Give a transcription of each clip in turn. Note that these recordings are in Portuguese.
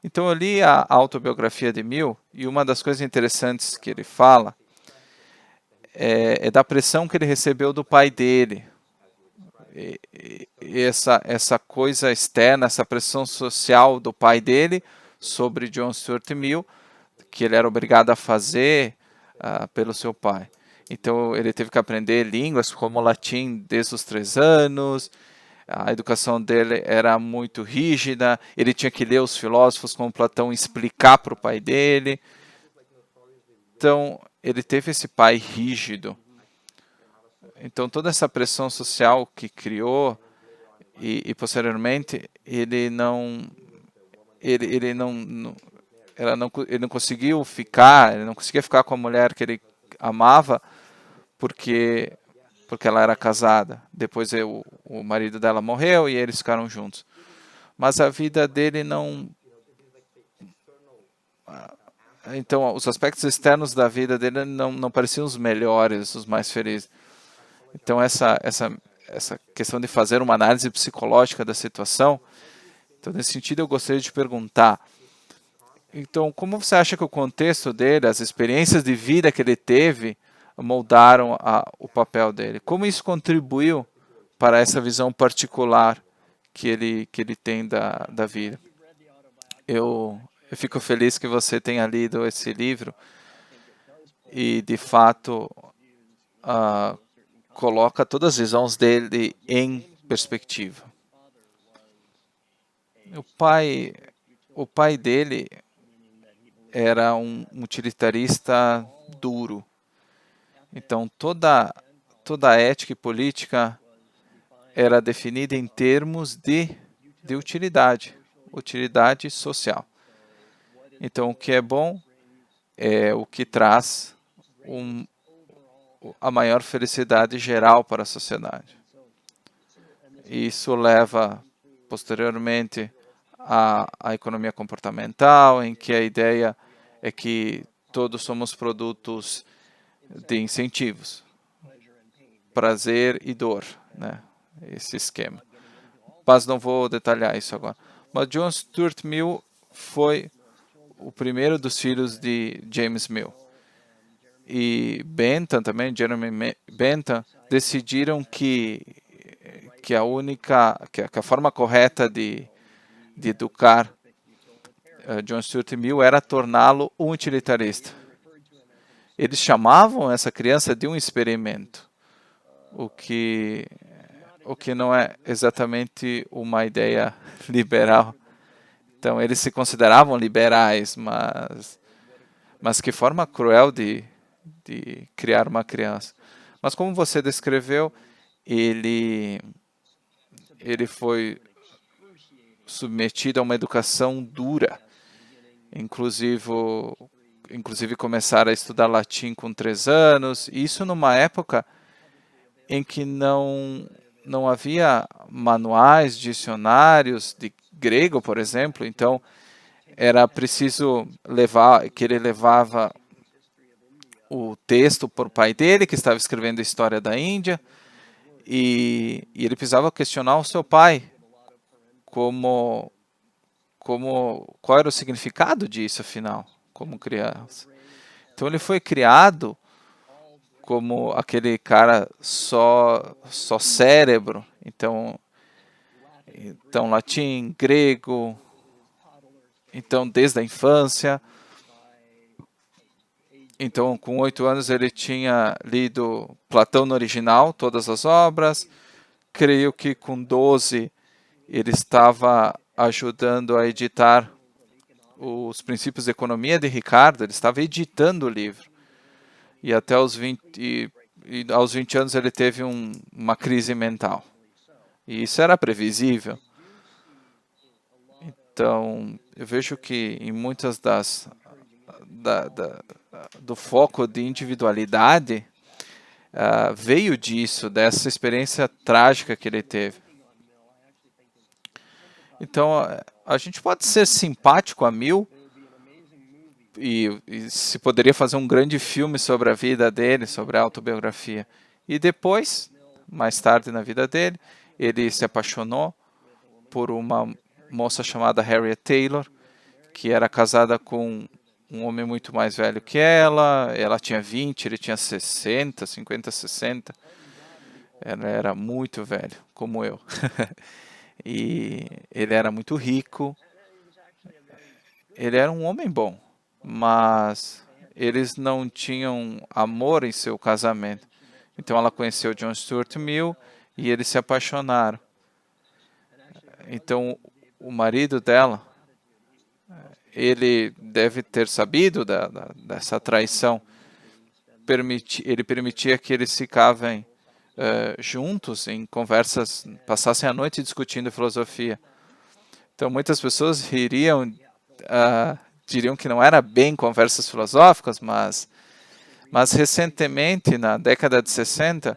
Então eu li a autobiografia de Mill e uma das coisas interessantes que ele fala é da pressão que ele recebeu do pai dele. E essa coisa externa, essa pressão social do pai dele sobre John Stuart Mill, que ele era obrigado a fazer pelo seu pai. Então ele teve que aprender línguas como latim desde os 3 anos. A educação dele era muito rígida. Ele tinha que ler os filósofos como Platão e explicar para o pai dele. Então ele teve esse pai rígido. Então toda essa pressão social que criou e posteriormente ele não conseguiu ficar, ele não conseguia ficar com a mulher que ele amava porque ela era casada. Depois o marido dela morreu e eles ficaram juntos. Mas a vida dele não. Então, os aspectos externos da vida dele não pareciam os melhores, os mais felizes. Então, essa questão de fazer uma análise psicológica da situação, então, nesse sentido, eu gostaria de perguntar. Então, como você acha que o contexto dele, as experiências de vida que ele teve, moldaram o papel dele? Como isso contribuiu para essa visão particular que ele tem da vida? Eu fico feliz que você tenha lido esse livro e, de fato, ah, coloca todas as visões dele em perspectiva. O pai, o pai dele era um utilitarista duro. Então, toda a ética e política era definida em termos de utilidade social. Então, o que é bom é o que traz a maior felicidade geral para a sociedade. E isso leva, posteriormente, à economia comportamental, em que a ideia é que todos somos produtos de incentivos, prazer e dor, né? Esse esquema. Mas não vou detalhar isso agora. Mas John Stuart Mill foi o primeiro dos filhos de James Mill. E Bentham também, Jeremy Bentham, decidiram que a forma correta de educar John Stuart Mill era torná-lo um utilitarista. Eles chamavam essa criança de um experimento, o que não é exatamente uma ideia liberal. Então, eles se consideravam liberais, mas que forma cruel de criar uma criança. Mas como você descreveu, ele foi submetido a uma educação dura, inclusive começar a estudar latim com 3 anos, isso numa época em que não havia manuais, dicionários de grego, por exemplo, então era preciso que ele levava o texto para o pai dele, que estava escrevendo a história da Índia, e ele precisava questionar o seu pai, qual era o significado disso, afinal, como criança. Então ele foi criado como aquele cara só cérebro, então latim, grego, então desde a infância. Então, com 8 anos, ele tinha lido Platão no original, todas as obras. Creio que com 12 ele estava ajudando a editar os Princípios de Economia de Ricardo, ele estava editando o livro. E até aos 20 anos ele teve uma crise mental. E isso era previsível. Então, eu vejo que em muitas do foco de individualidade veio disso, dessa experiência trágica que ele teve. Então, a gente pode ser simpático a Mill e se poderia fazer um grande filme sobre a vida dele, sobre a autobiografia. E depois, mais tarde na vida dele, ele se apaixonou por uma moça chamada Harriet Taylor, que era casada com um homem muito mais velho que ela tinha 20, ele tinha 60, 50, 60, ela era muito velho, como eu. E ele era muito rico, ele era um homem bom, mas eles não tinham amor em seu casamento. Então ela conheceu John Stuart Mill e eles se apaixonaram. Então o marido dela, ele deve ter sabido dessa traição. Ele permitia que eles ficassem juntos em conversas, passassem a noite discutindo filosofia. Então muitas pessoas diriam que não era bem conversas filosóficas, mas recentemente, na década de 60,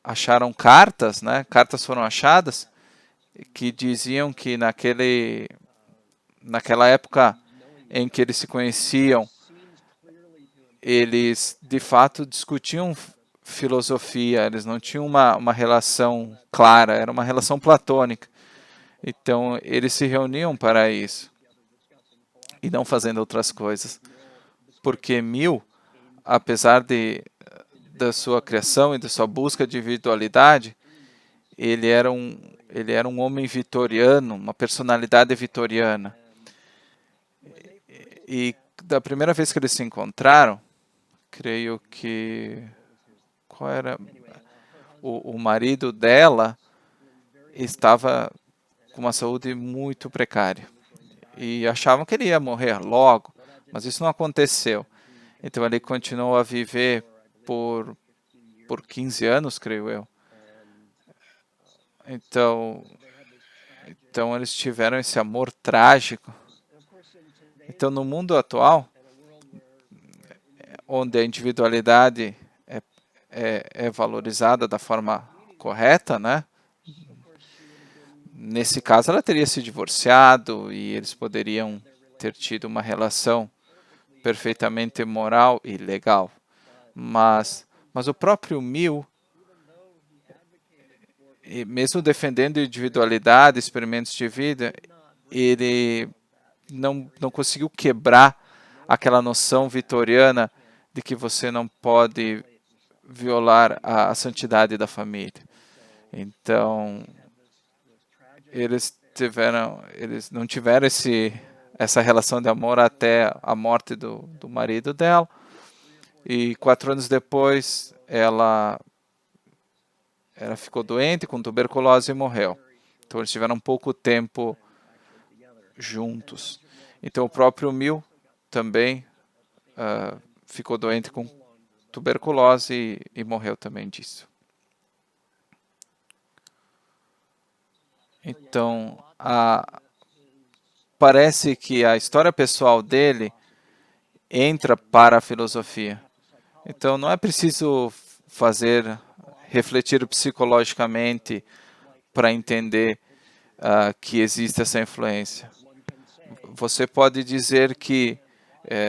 acharam cartas, né? Cartas foram achadas que diziam que naquela época em que eles se conheciam, eles de fato discutiam filosofia, eles não tinham uma relação clara, era uma relação platônica. Então, eles se reuniam para isso e não fazendo outras coisas. Porque Mill, apesar da sua criação e da sua busca de individualidade, ele era um homem vitoriano, uma personalidade vitoriana. E da primeira vez que eles se encontraram, creio que qual era o marido dela estava com uma saúde muito precária e achavam que ele ia morrer logo, mas isso não aconteceu. Então ele continuou a viver por 15 anos, creio eu. Então eles tiveram esse amor trágico. Então no mundo atual, onde a individualidade é valorizada da forma correta, né? Nesse caso, ela teria se divorciado e eles poderiam ter tido uma relação perfeitamente moral e legal. Mas o próprio Mill, mesmo defendendo individualidade, experimentos de vida, ele não conseguiu quebrar aquela noção vitoriana de que você não pode violar a santidade da família. Então, eles não tiveram essa relação de amor até a morte do marido dela. E 4 anos depois, ela ficou doente com tuberculose e morreu. Então, eles tiveram pouco tempo juntos. Então, o próprio Mill também ficou doente com tuberculose e morreu também disso. Então, parece que a história pessoal dele entra para a filosofia. Então, não é preciso refletir psicologicamente para entender que existe essa influência. Você pode dizer que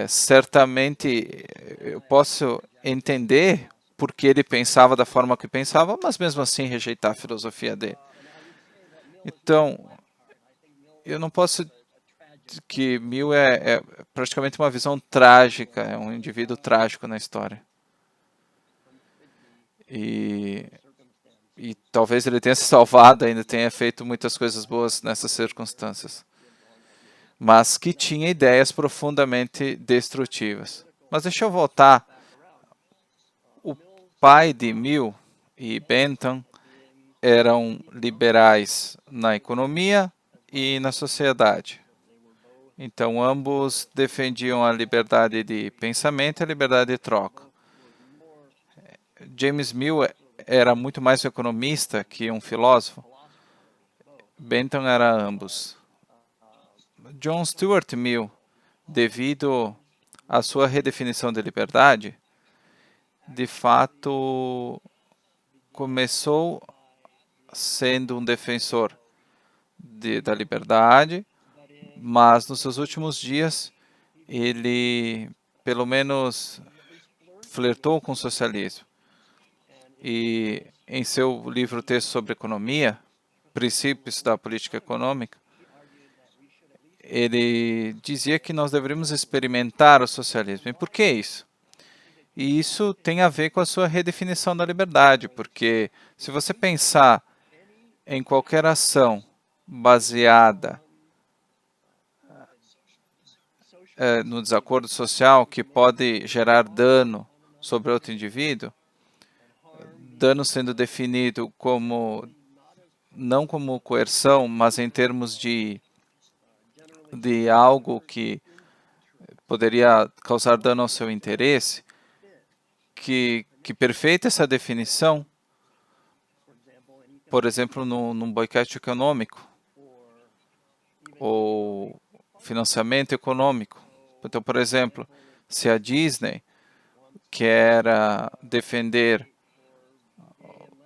certamente eu posso entender porque ele pensava da forma que pensava, mas mesmo assim rejeitar a filosofia dele. Então, eu não posso dizer que Mill é praticamente uma visão trágica, é um indivíduo trágico na história. E talvez ele tenha se salvado, ainda tenha feito muitas coisas boas nessas circunstâncias. Mas que tinha ideias profundamente destrutivas. Mas deixa eu voltar. O pai de Mill e Bentham eram liberais na economia e na sociedade. Então, ambos defendiam a liberdade de pensamento e a liberdade de troca. James Mill era muito mais um economista que um filósofo. Bentham era ambos. John Stuart Mill, devido à sua redefinição de liberdade, de fato começou sendo um defensor da liberdade, mas nos seus últimos dias ele, pelo menos, flertou com o socialismo. E em seu livro Texto sobre Economia, Princípios da Política Econômica, ele dizia que nós deveríamos experimentar o socialismo. E por que isso? E isso tem a ver com a sua redefinição da liberdade, porque se você pensar em qualquer ação baseada no desacordo social que pode gerar dano sobre outro indivíduo, dano sendo definido como não como coerção, mas em termos de algo que poderia causar dano ao seu interesse, que perfeita essa definição, por exemplo, num boicote econômico ou financiamento econômico. Então, por exemplo, se a Disney quer defender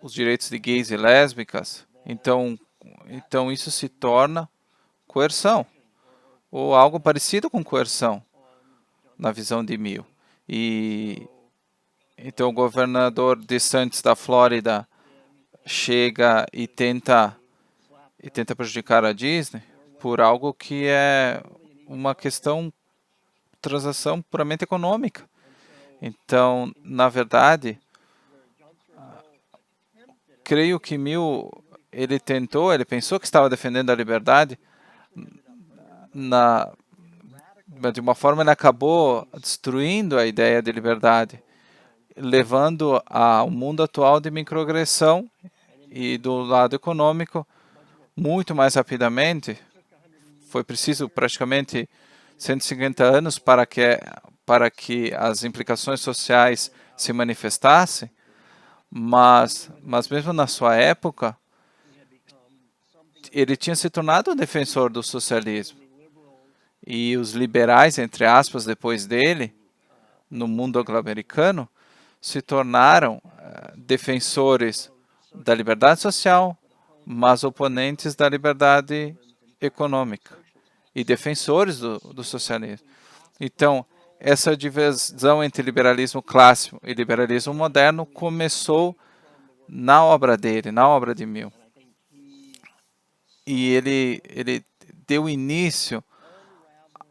os direitos de gays e lésbicas, então isso se torna coerção, ou algo parecido com coerção, na visão de Mill. E então o governador DeSantis da Flórida chega e tenta prejudicar a Disney por algo que é uma transação puramente econômica. Então, na verdade, creio que Mill, ele pensou que estava defendendo a liberdade, de uma forma ele acabou destruindo a ideia de liberdade, levando ao mundo atual de microagressão e do lado econômico muito mais rapidamente. Foi preciso praticamente 150 anos para que as implicações sociais se manifestassem, mas mesmo na sua época, ele tinha se tornado um defensor do socialismo. E os liberais, entre aspas, depois dele, no mundo anglo-americano, se tornaram defensores da liberdade social, mas oponentes da liberdade econômica e defensores do socialismo. Então, essa divisão entre liberalismo clássico e liberalismo moderno começou na obra dele, na obra de Mill. E ele deu início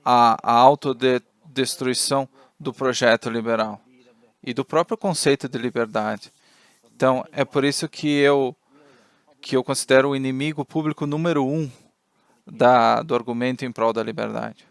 à autodestruição do projeto liberal e do próprio conceito de liberdade. Então, é por isso que eu considero o inimigo público número 1 do argumento em prol da liberdade.